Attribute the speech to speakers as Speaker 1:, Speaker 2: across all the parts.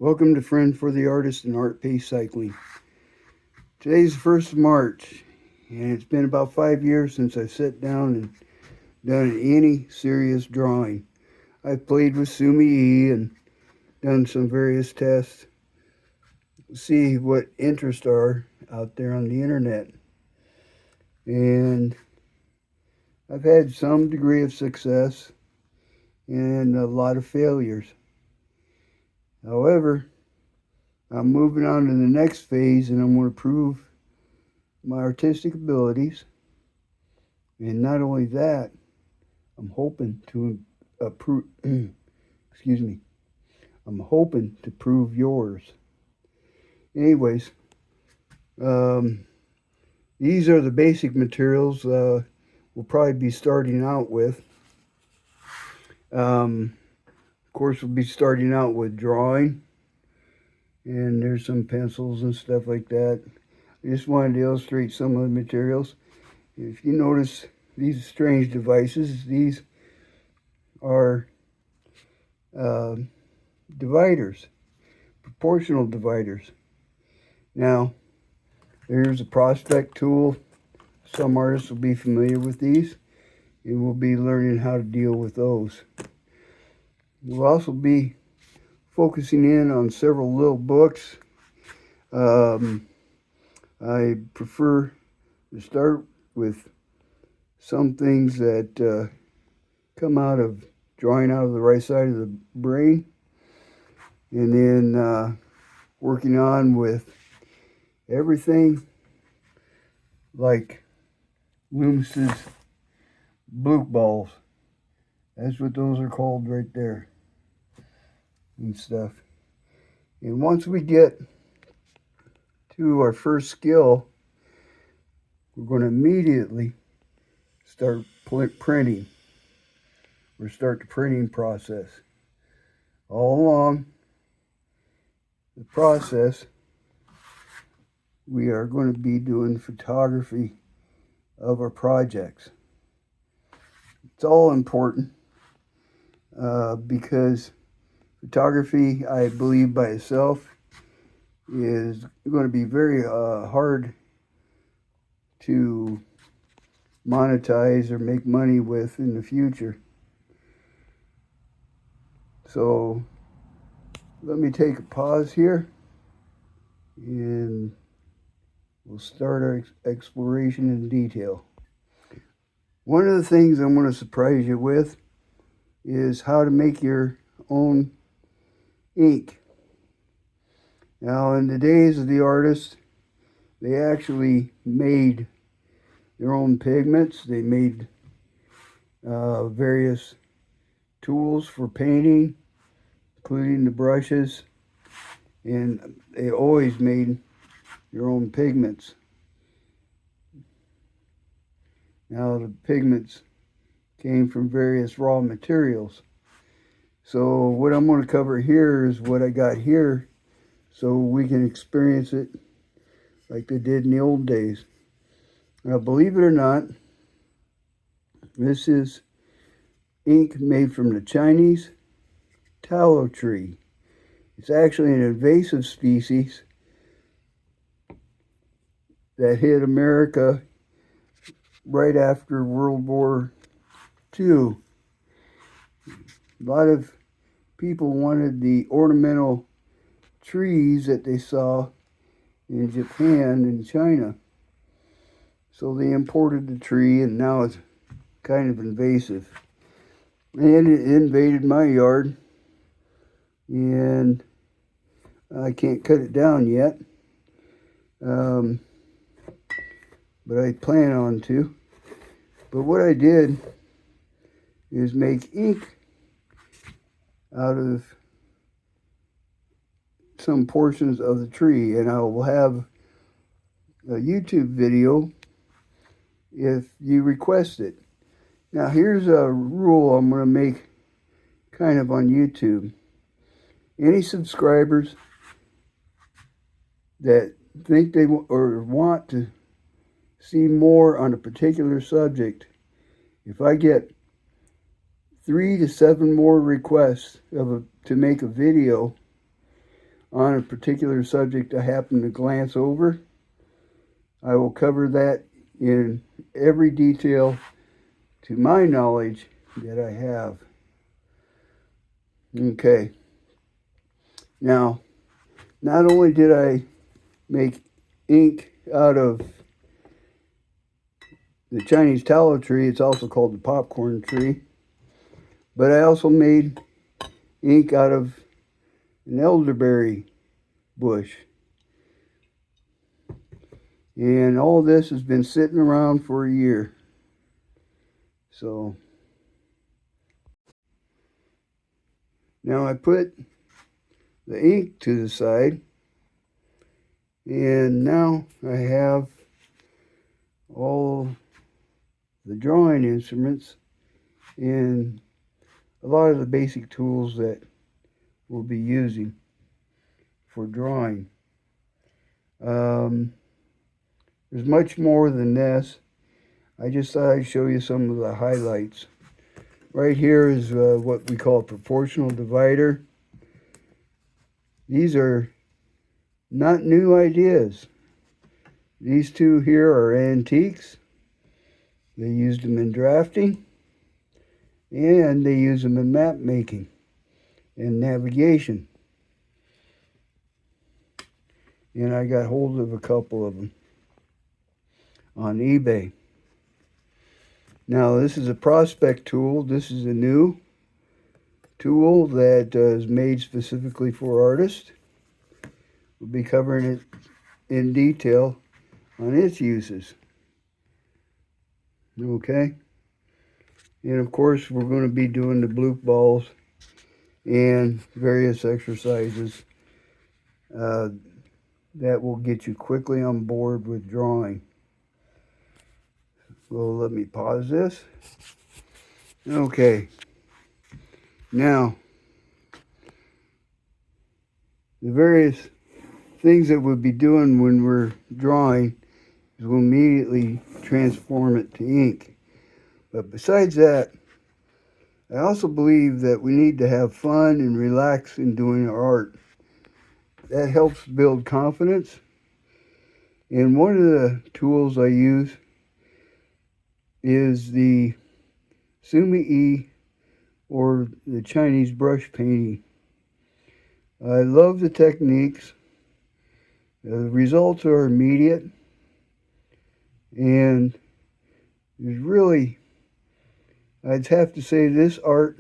Speaker 1: Welcome to Friend for the Artist and Art Pace Cycling. Today's the 1st of March, and it's been about 5 years since I've sat down and done any serious drawing. I've played with Sumi-E and done some various tests to see what interests are out there on the internet. And I've had some degree of success and a lot of failures. However, I'm moving on to the next phase, and I'm going to prove my artistic abilities. And not only that, I'm hoping to I'm hoping to prove yours. Anyways, these are the basic materials we'll probably be starting out with. Of course, we'll be starting out with drawing. And there's some pencils and stuff like that. I just wanted to illustrate some of the materials. If you notice these strange devices, these are dividers, proportional dividers. Now, there's a prospect tool. Some artists will be familiar with these, and we'll be learning how to deal with those. We'll also be focusing in on several little books. I prefer to start with some things that come out of drawing out of the right side of the brain, and then working on with everything like Loomis's blue balls. That's what those are called right there and stuff. And once we get to our first skill, we're going to immediately start printing or start the printing process. All along the process, we are going to be doing photography of our projects. It's all important because photography, I believe by itself, is going to be very hard to monetize or make money with in the future. So let me take a pause here, and we'll start our exploration in detail. One of the things I'm going to surprise you with is how to make your own ink. Now, in the days of the artists, they actually made their own pigments. They made various tools for painting, including the brushes, and they always made their own pigments. Now, the pigments came from various raw materials. So what I'm going to cover here is what I got here, so we can experience it like they did in the old days. Now, believe it or not, this is ink made from the Chinese tallow tree. It's actually an invasive species that hit America right after World War II. A lot of people wanted the ornamental trees that they saw in Japan and China. So they imported the tree, and now it's kind of invasive. And it invaded my yard, and I can't cut it down yet. But I plan on to. But what I did is make ink out of some portions of the tree, and I will have a YouTube video if you request it. Now, here's a rule I'm going to make kind of on YouTube. Any subscribers that think they or want to see more on a particular subject, if I get 3 to 7 more requests to make a video, on a particular subject I happen to glance over, I will cover that in every detail to my knowledge that I have. Okay. Now, not only did I make ink out of the Chinese tallow tree, it's also called the popcorn tree, but I also made ink out of an elderberry bush. And all this has been sitting around for a year. So now I put the ink to the side, and now I have all the drawing instruments and a lot of the basic tools that we'll be using for drawing. There's much more than this. I just thought I'd show you some of the highlights. Right here is what we call a proportional divider. These are not new ideas. These two here are antiques. They used them in drafting, and they use them in map making and navigation. And I got hold of a couple of them on eBay. Now, this is a prospect tool. This is a new tool that is made specifically for artists. We'll be covering it in detail on its uses. Okay? And of course, we're going to be doing the bloop balls and various exercises that will get you quickly on board with drawing. Well, let me pause this. Okay. Now, the various things that we'll be doing when we're drawing is we'll immediately transform it to ink. But besides that, I also believe that we need to have fun and relax in doing our art. That helps build confidence. And one of the tools I use is the Sumi-E, or the Chinese brush painting. I love the techniques. The results are immediate, and there's really, I'd have to say this art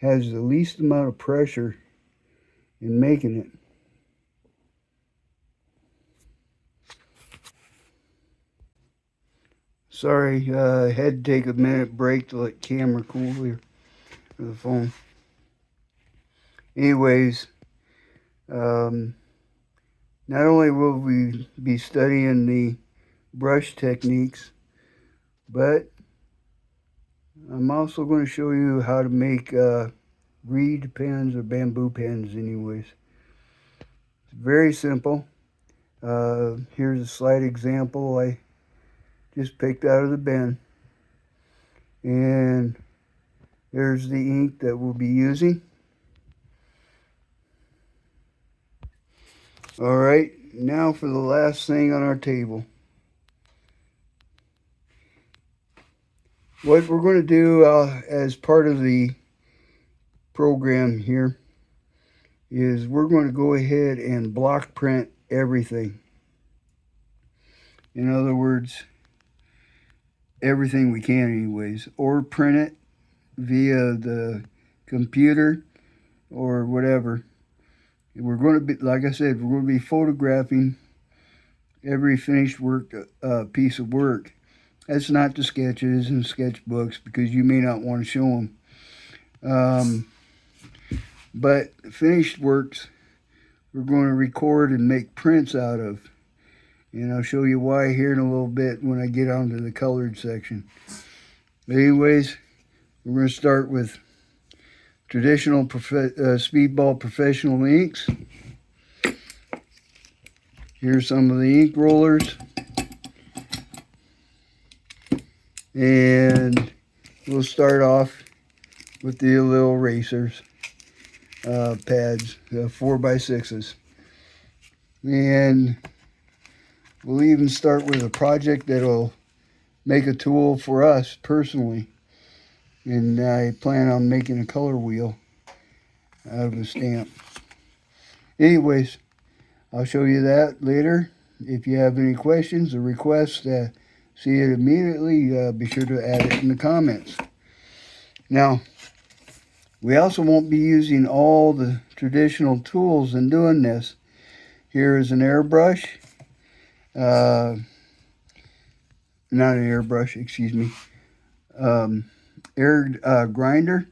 Speaker 1: has the least amount of pressure in making it. Sorry, I had to take a minute break to let camera cool here for the phone. Anyways, not only will we be studying the brush techniques, but I'm also going to show you how to make reed pens or bamboo pens anyways. It's very simple. Here's a slight example I just picked out of the bin. And there's the ink that we'll be using. Alright, now for the last thing on our table. What we're going to do as part of the program here is we're going to go ahead and block print everything. In other words, everything we can anyways, or print it via the computer or whatever. We're going to be, like I said, we're going to be photographing every finished work piece of work. That's not the sketches and sketchbooks, because you may not want to show them. But finished works we're going to record and make prints out of. And I'll show you why here in a little bit when I get onto the colored section. But anyways, we're going to start with traditional speedball professional inks. Here's some of the ink rollers. And we'll start off with the little erasers. pads, 4x6s. And we'll even start with a project that'll make a tool for us personally. And I plan on making a color wheel out of a stamp. Anyways, I'll show you that later. If you have any questions or requests to see it immediately, be sure to add it in the comments. Now, we also won't be using all the traditional tools in doing this. Here is an airbrush. Not an airbrush, excuse me. Air grinder.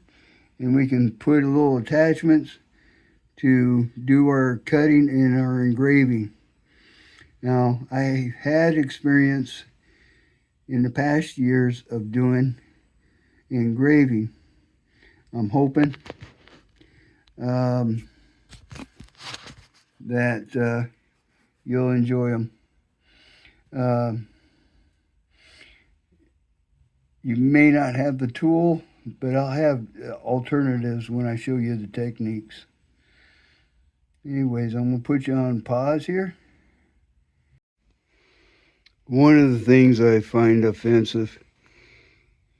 Speaker 1: And we can put little attachments to do our cutting and our engraving. Now, I had experience in the past years of doing engraving. I'm hoping that you'll enjoy them. You may not have the tool, but I'll have alternatives when I show you the techniques. Anyways, I'm going to put you on pause here. One of the things I find offensive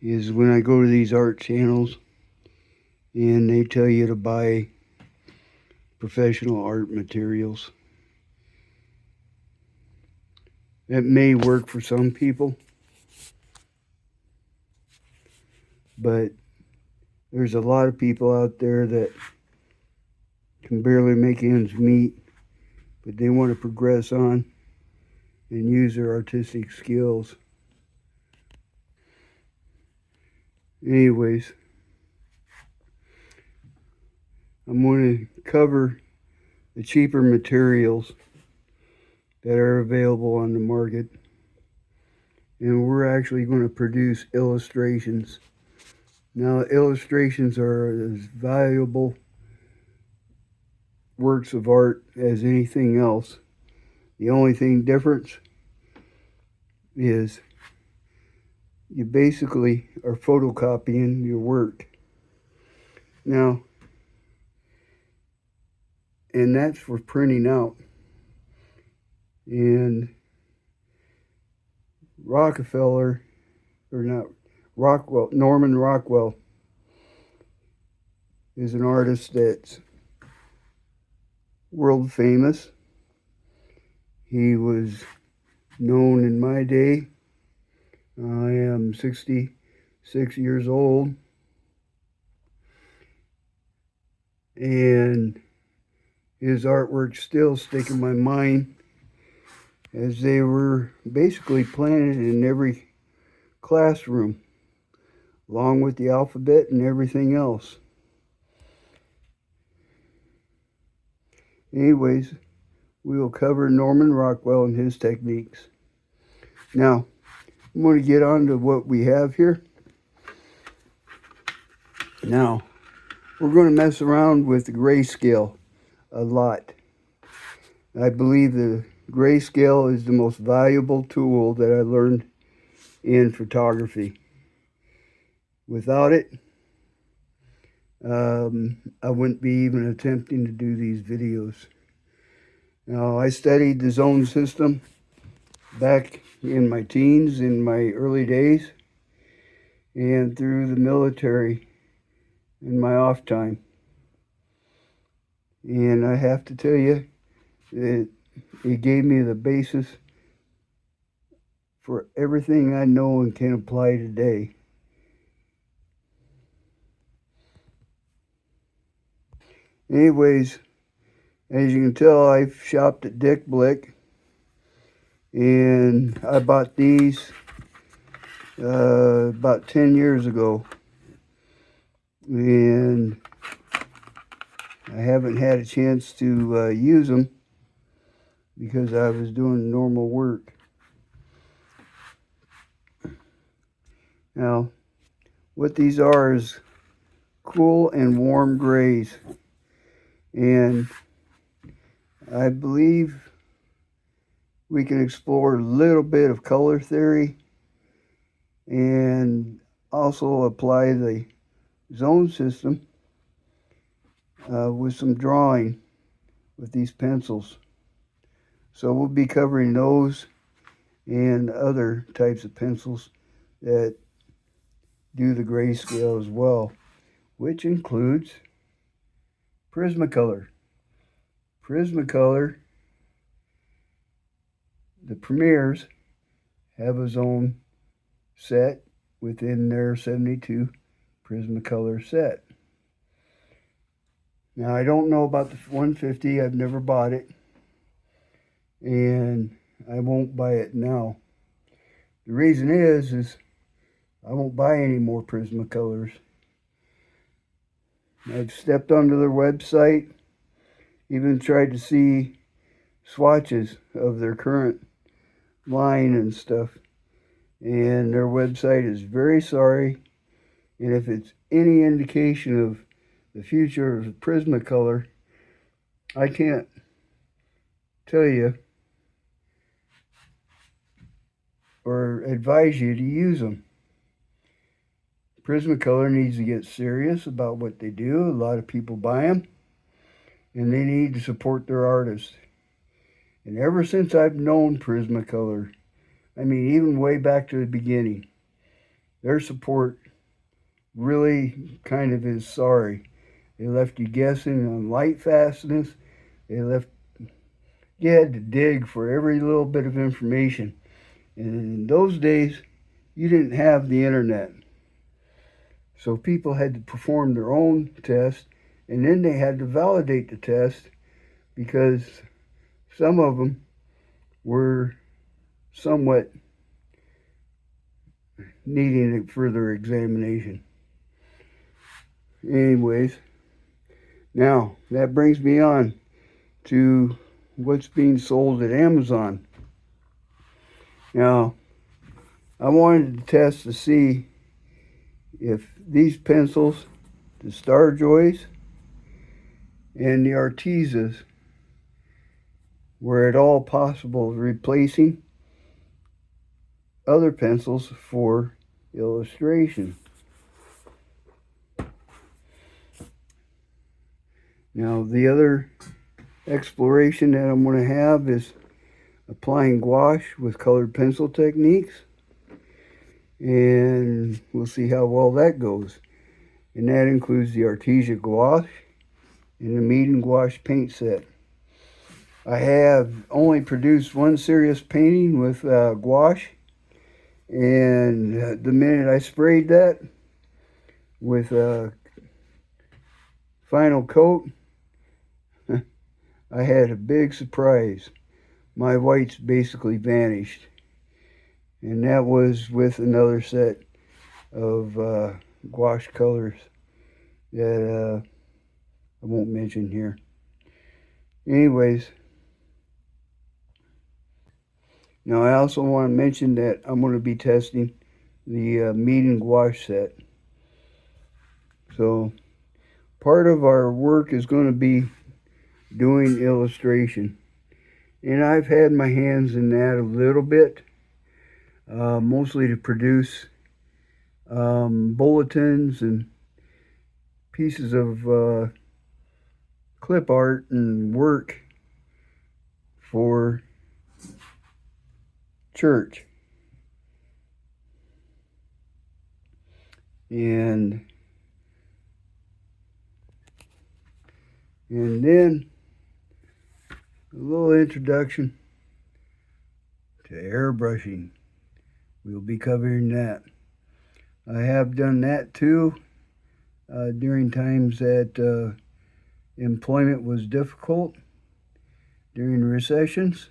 Speaker 1: is when I go to these art channels and they tell you to buy professional art materials. That may work for some people, but there's a lot of people out there that can barely make ends meet, but they want to progress on and use their artistic skills. Anyways, I'm going to cover the cheaper materials that are available on the market, and we're actually going to produce illustrations. Now, illustrations are as valuable works of art as anything else. The only thing difference is you basically are photocopying your work. Now, and that's for printing out. And Rockefeller, or not, Rockwell, Norman Rockwell is an artist that's world famous. He was known in my day. I am 66 years old, and his artwork still stick in my mind, as they were basically planted in every classroom, along with the alphabet and everything else. Anyways, we will cover Norman Rockwell and his techniques. Now, I'm going to get on to what we have here. Now, we're going to mess around with the grayscale a lot. I believe the grayscale is the most valuable tool that I learned in photography. Without it, I wouldn't be even attempting to do these videos. Now, I studied the zone system back in my teens, in my early days, and through the military in my off time. And I have to tell you, it gave me the basis for everything I know and can apply today. Anyways, as you can tell, I've shopped at Dick Blick, and I bought these about 10 years ago, and I haven't had a chance to use them because I was doing normal work. Now, what these are is cool and warm grays, and I believe we can explore a little bit of color theory and also apply the zone system with some drawing with these pencils. So we'll be covering those and other types of pencils that do the grayscale as well, which includes Prismacolor. Prismacolor, the Premiers have his own set within their 72 Prismacolor set. Now, I don't know about the 150. I've never bought it, and I won't buy it now. The reason is I won't buy any more Prismacolors. I've stepped onto their website, even tried to see swatches of their current line and stuff, and their website is very sorry. And if it's any indication of the future of Prismacolor, I can't tell you or advise you to use them. Prismacolor needs to get serious about what they do. A lot of people buy them, and they need to support their artists. And ever since I've known Prismacolor, I mean, even way back to the beginning, their support really kind of is sorry. They left you guessing on light fastness. You had to dig for every little bit of information. And in those days, you didn't have the internet. So people had to perform their own test, and then they had to validate the test because some of them were somewhat needing a further examination. Anyways, now that brings me on to what's being sold at Amazon. Now, I wanted to test to see if these pencils, the Star Joys and the Artisas, were at all possible of replacing other pencils for illustration. Now, the other exploration that I'm going to have is applying gouache with colored pencil techniques, and we'll see how well that goes. And that includes the Artesia gouache and the medium gouache paint set. I have only produced one serious painting with gouache, and the minute I sprayed that with a final coat, I had a big surprise. My whites basically vanished, and that was with another set of gouache colors that I won't mention here. Anyways, now I also want to mention that I'm going to be testing the medium gouache set. So part of our work is going to be doing illustration, and I've had my hands in that a little bit, mostly to produce bulletins and pieces of clip art and work for church. And then a little introduction to airbrushing. We'll be covering that. I have done that too during times that employment was difficult during recessions,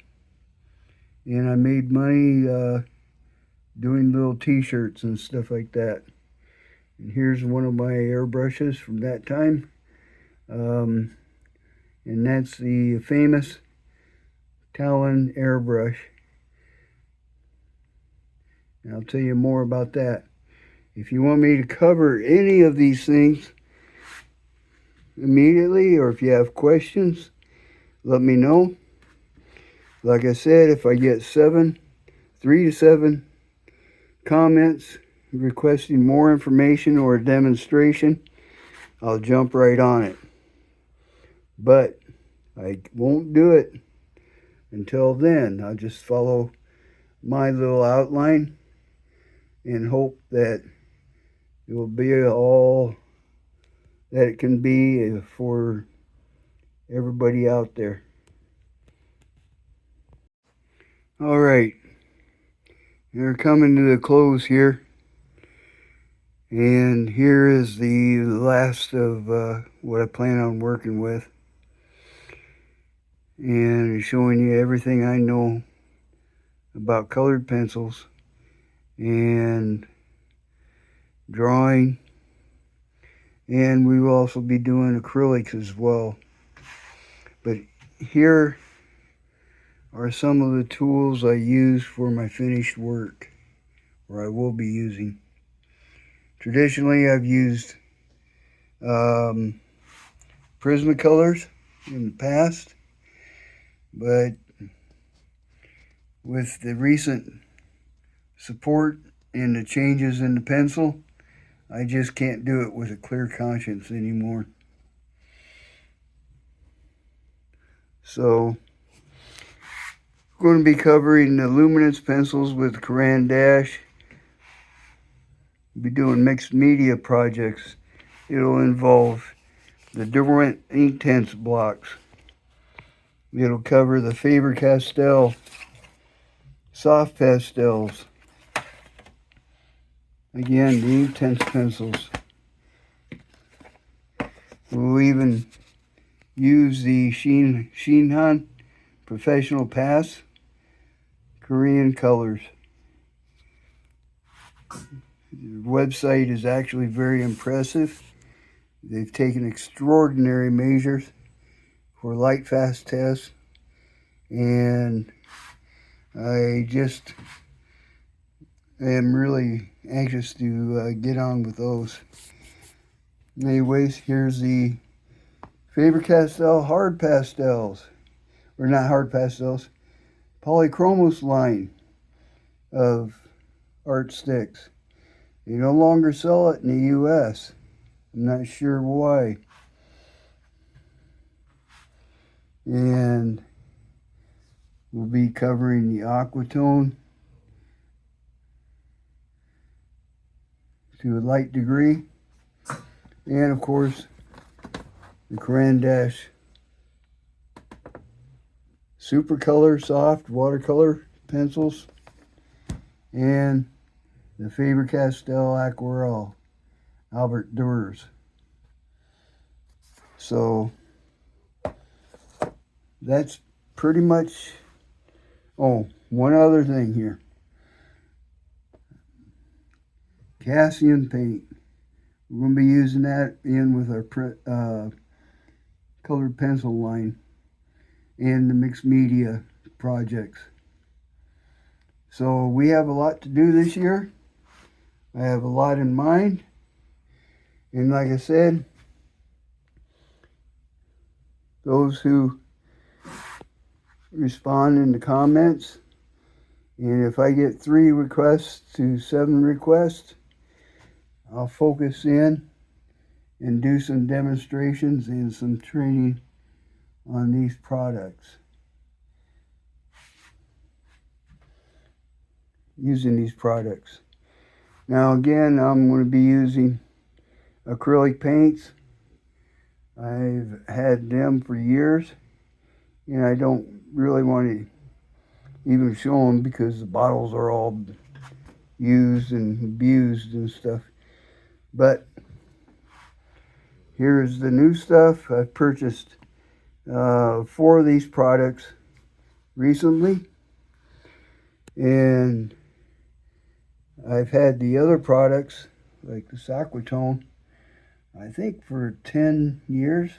Speaker 1: and I made money doing little t-shirts and stuff like that. And here's one of my airbrushes from that time, and that's the famous Talon airbrush. And I'll tell you more about that. If you want me to cover any of these things immediately, or if you have questions, let me know. Like I said, if I get 3 to 7 comments requesting more information or a demonstration, I'll jump right on it. But I won't do it until then. I'll just follow my little outline and hope that it will be all that it can be for everybody out there. All right, we're coming to the close here. And here is the last of what I plan on working with. And showing you everything I know about colored pencils and drawing. And we will also be doing acrylics as well. But here are some of the tools I use for my finished work, or I will be using. Traditionally, I've used Prismacolors in the past, but with the recent support and the changes in the pencil, I just can't do it with a clear conscience anymore. So, I'm going to be covering the luminance pencils with Caran dash. Be doing mixed media projects. It'll involve the different Inktense blocks. It'll cover the Faber Castelle soft pastels. Again, the Inktense pencils. We'll even use the Shinhan Professional Pass Korean colors. The website is actually very impressive. They've taken extraordinary measures for light fast tests, and I just am really anxious to get on with those. Anyways, here's the Faber Castelle hard pastels, or not hard pastels, polychromos line of art sticks. They no longer sell it in the U.S. I'm not sure why. And we'll be covering the aquatone to a light degree. And of course, the Caran dash Supercolor soft watercolor pencils and the Faber Castelle Aquarelle Albert Durers. So that's pretty much. Oh, one other thing here. Cassian paint. We're going to be using that in with our colored pencil line and the mixed media projects. So we have a lot to do this year. I have a lot in mind. And like I said, those who respond in the comments, and if I get 3 requests to 7 requests, I'll focus in and do some demonstrations and some training on these products, using these products. Now again, I'm going to be using acrylic paints. I've had them for years, and I don't really want to even show them because the bottles are all used and abused and stuff. But here's the new stuff. I've purchased 4 of these products recently, and I've had the other products like the Aquatone I think for 10 years,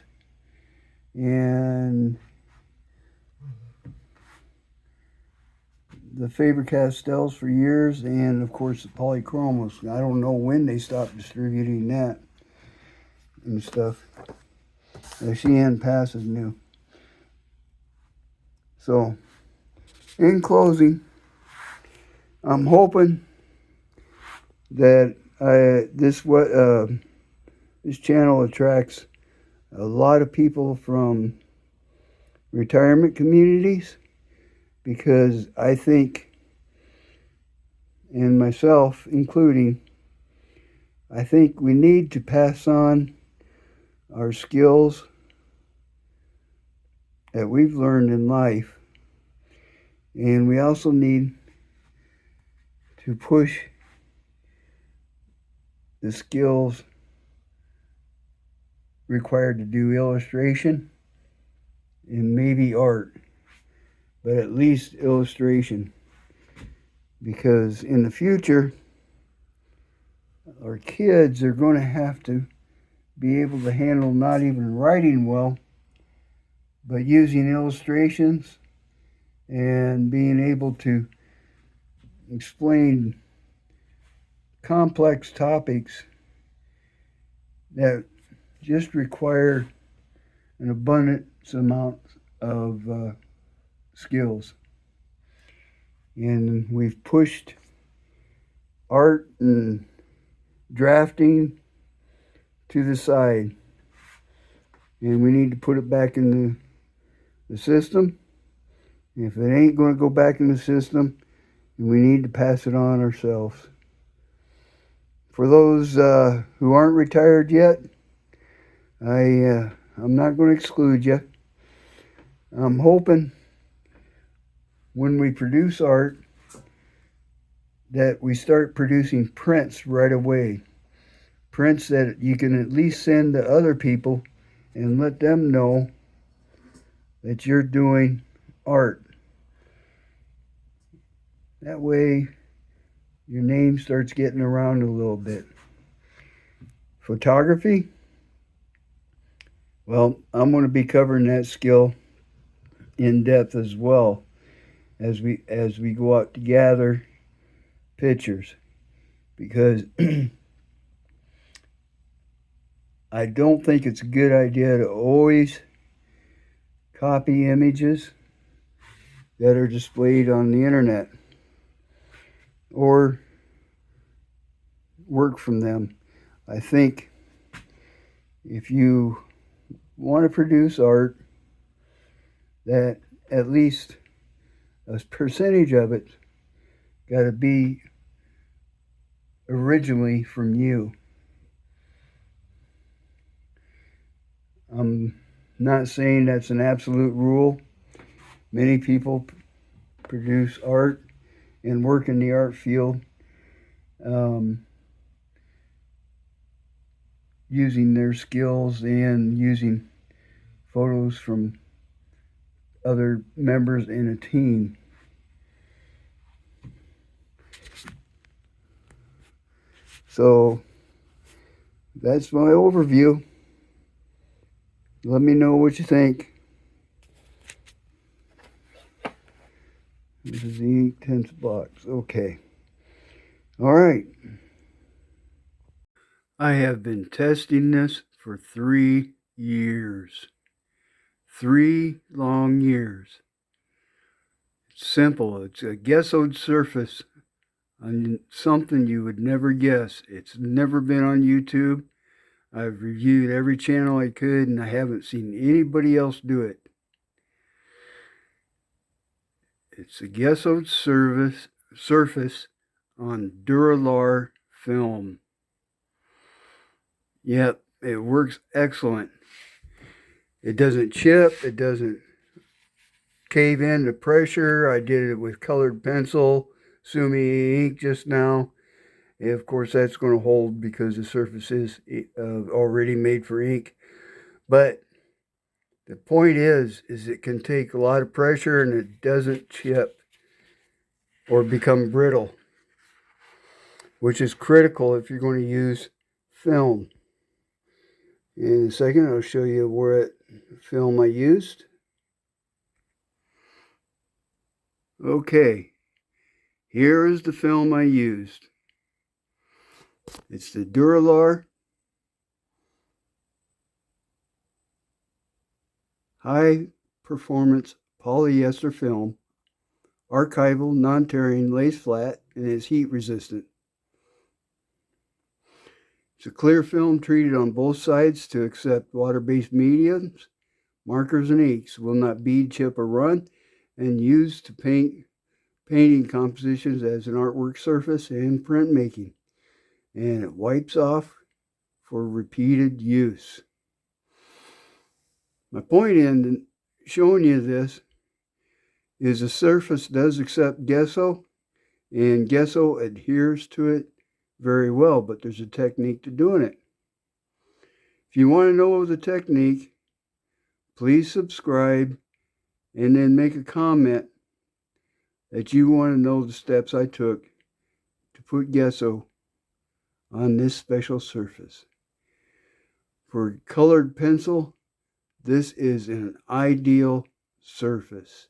Speaker 1: and the Faber Castells for years, and of course the polychromos. I don't know when they stopped distributing that and stuff. The Shein Pass is new. So, in closing, I'm hoping that this channel attracts a lot of people from retirement communities, because I think, and myself including, I think we need to pass on our skills that we've learned in life, and we also need to push the skills required to do illustration and maybe art, but at least illustration, because in the future our kids are going to have to be able to handle not even writing well, but using illustrations and being able to explain complex topics that just require an abundance amount of skills. And we've pushed art and drafting to the side, and we need to put it back in the system. If it ain't going to go back in the system, we need to pass it on ourselves. For those who aren't retired yet, I'm not going to exclude you. I'm hoping when we produce art that we start producing prints right away. Prints that you can at least send to other people and let them know that you're doing art. That way your name starts getting around a little bit. Photography, well, I'm going to be covering that skill in depth as well as we go out to gather pictures, because I don't think it's a good idea to always copy images that are displayed on the internet or work from them. I think if you want to produce art, that at least a percentage of it got to be originally from you. I'm not saying that's an absolute rule. Many people produce art and work in the art field using their skills and using photos from other members in a team. So that's my overview. Let me know what you think. This is the Inktense box. Okay. All right. I have been testing this for 3 years. 3 long years. It's simple. It's a gesso surface on something you would never guess. It's never been on YouTube. I've reviewed every channel I could, and I haven't seen anybody else do it. It's a gesso surface on Duralar film. Yep, it works excellent. It doesn't chip. It doesn't cave in to pressure. I did it with colored pencil, Sumi-E ink just now. And of course, that's going to hold because the surface is already made for ink. But the point is it can take a lot of pressure and it doesn't chip or become brittle, which is critical if you're going to use film. In a second, I'll show you what film I used. Okay, here is the film I used. It's the Duralar High Performance Polyester Film, archival, non-tearing, lays flat, and is heat resistant. It's a clear film treated on both sides to accept water-based mediums. Markers and inks will not bead, chip, or run, and used to paint painting compositions as an artwork surface and printmaking. And it wipes off for repeated use. My point in showing you this is the surface does accept gesso, and gesso adheres to it very well, but there's a technique to doing it. If you want to know the technique, please subscribe and then make a comment that you want to know the steps I took to put gesso on this special surface. For colored pencil, this is an ideal surface.